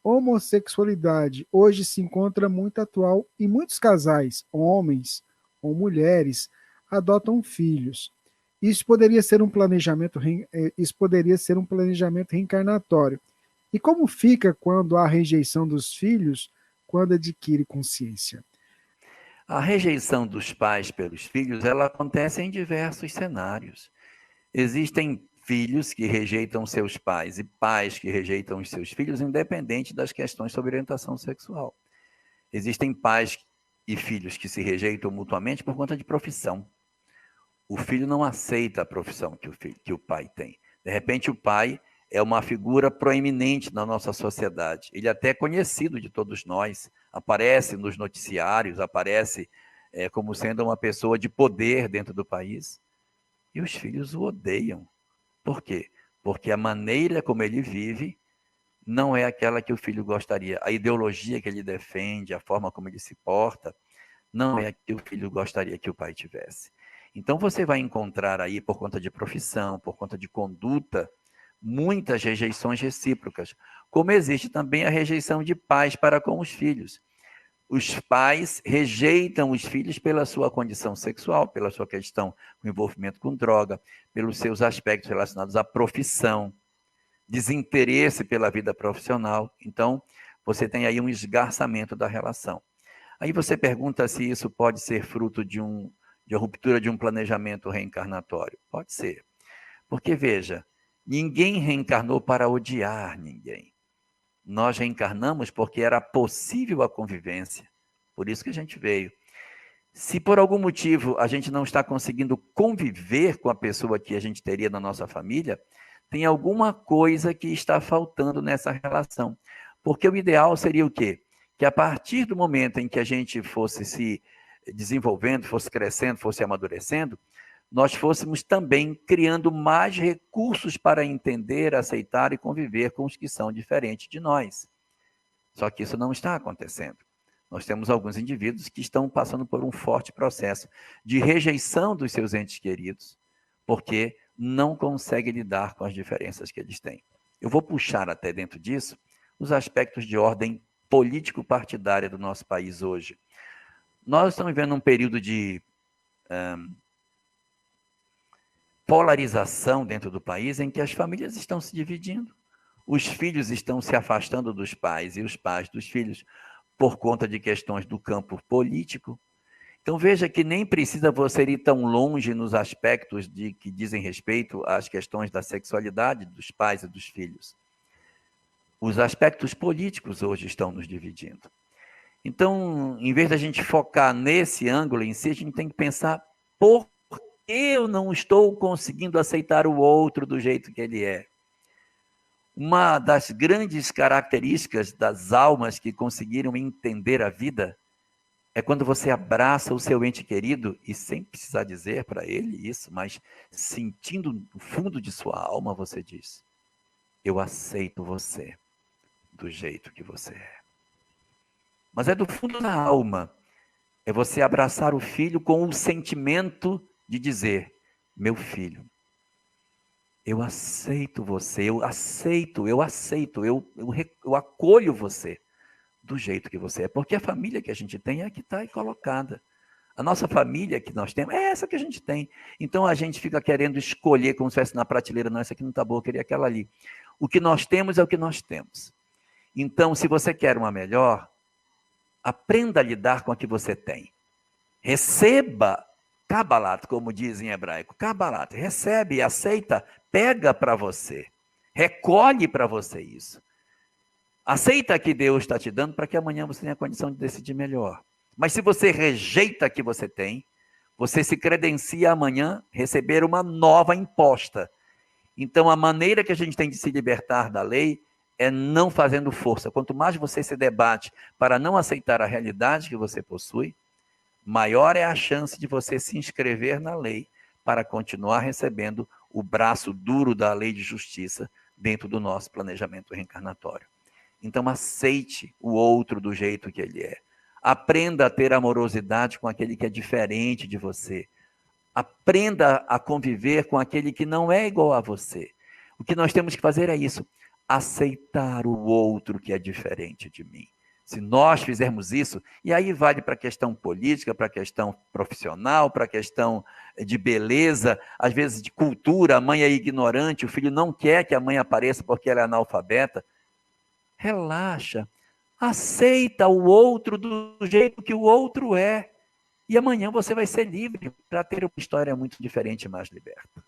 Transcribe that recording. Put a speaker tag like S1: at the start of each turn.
S1: homossexualidade hoje se encontra muito atual e muitos casais, homens ou mulheres, adotam filhos. Isso poderia ser um planejamento reencarnatório. E como fica quando há rejeição dos filhos quando adquire consciência?
S2: A rejeição dos pais pelos filhos, ela acontece em diversos cenários. Existem filhos que rejeitam seus pais e pais que rejeitam os seus filhos, independente das questões sobre orientação sexual. Existem pais e filhos que se rejeitam mutuamente por conta de profissão. O filho não aceita a profissão que o pai tem. De repente, o pai é uma figura proeminente na nossa sociedade. Ele é até conhecido de todos nós, aparece nos noticiários, aparece como sendo uma pessoa de poder dentro do país. E os filhos o odeiam. Por quê? Porque a maneira como ele vive não é aquela que o filho gostaria. A ideologia que ele defende, a forma como ele se porta, não é a que o filho gostaria que o pai tivesse. Então você vai encontrar aí, por conta de profissão, por conta de conduta, muitas rejeições recíprocas, como existe também a rejeição de pais para com os filhos. Os pais rejeitam os filhos pela sua condição sexual, pela sua questão com envolvimento com droga, pelos seus aspectos relacionados à profissão, desinteresse pela vida profissional. Então, você tem aí um esgarçamento da relação. Aí você pergunta se isso pode ser fruto de uma ruptura de um planejamento reencarnatório. Pode ser. Porque, veja, ninguém reencarnou para odiar ninguém. Nós reencarnamos porque era possível a convivência. Por isso que a gente veio. Se por algum motivo a gente não está conseguindo conviver com a pessoa que a gente teria na nossa família, tem alguma coisa que está faltando nessa relação. Porque o ideal seria o quê? Que a partir do momento em que a gente fosse se desenvolvendo, fosse crescendo, fosse amadurecendo, nós fôssemos também criando mais recursos para entender, aceitar e conviver com os que são diferentes de nós. Só que isso não está acontecendo. Nós temos alguns indivíduos que estão passando por um forte processo de rejeição dos seus entes queridos, porque não conseguem lidar com as diferenças que eles têm. Eu vou puxar até dentro disso os aspectos de ordem político-partidária do nosso país hoje. Nós estamos vivendo um período de polarização dentro do país em que as famílias estão se dividindo. Os filhos estão se afastando dos pais e os pais dos filhos por conta de questões do campo político. Então veja que nem precisa você ir tão longe nos aspectos que dizem respeito às questões da sexualidade dos pais e dos filhos. Os aspectos políticos hoje estão nos dividindo. Então, em vez da gente focar nesse ângulo em si, a gente tem que pensar por que eu não estou conseguindo aceitar o outro do jeito que ele é. Uma das grandes características das almas que conseguiram entender a vida é quando você abraça o seu ente querido e sem precisar dizer para ele isso, mas sentindo no fundo de sua alma, você diz: eu aceito você do jeito que você é. Mas é do fundo da alma. É você abraçar o filho com o sentimento de dizer: meu filho, eu aceito você, eu acolho você do jeito que você é. Porque a família que a gente tem é a que está aí colocada. A nossa família que nós temos é essa que a gente tem. Então a gente fica querendo escolher como se estivesse na prateleira: não, essa aqui não está boa, eu queria aquela ali. O que nós temos é o que nós temos. Então, se você quer uma melhor, aprenda a lidar com a que você tem. Receba, Kabbalat, como diz em hebraico, Kabbalat, recebe, aceita, pega para você, recolhe para você isso. Aceita que Deus está te dando para que amanhã você tenha condição de decidir melhor. Mas se você rejeita a que você tem, você se credencia amanhã receber uma nova imposta. Então, a maneira que a gente tem de se libertar da lei é não fazendo força. Quanto mais você se debate para não aceitar a realidade que você possui, maior é a chance de você se inscrever na lei para continuar recebendo o braço duro da lei de justiça dentro do nosso planejamento reencarnatório. Então, aceite o outro do jeito que ele é. Aprenda a ter amorosidade com aquele que é diferente de você. Aprenda a conviver com aquele que não é igual a você. O que nós temos que fazer é isso: aceitar o outro que é diferente de mim. Se nós fizermos isso, e aí vale para a questão política, para a questão profissional, para a questão de beleza, às vezes de cultura, a mãe é ignorante, o filho não quer que a mãe apareça porque ela é analfabeta. Relaxa, aceita o outro do jeito que o outro é. E amanhã você vai ser livre para ter uma história muito diferente e mais liberta.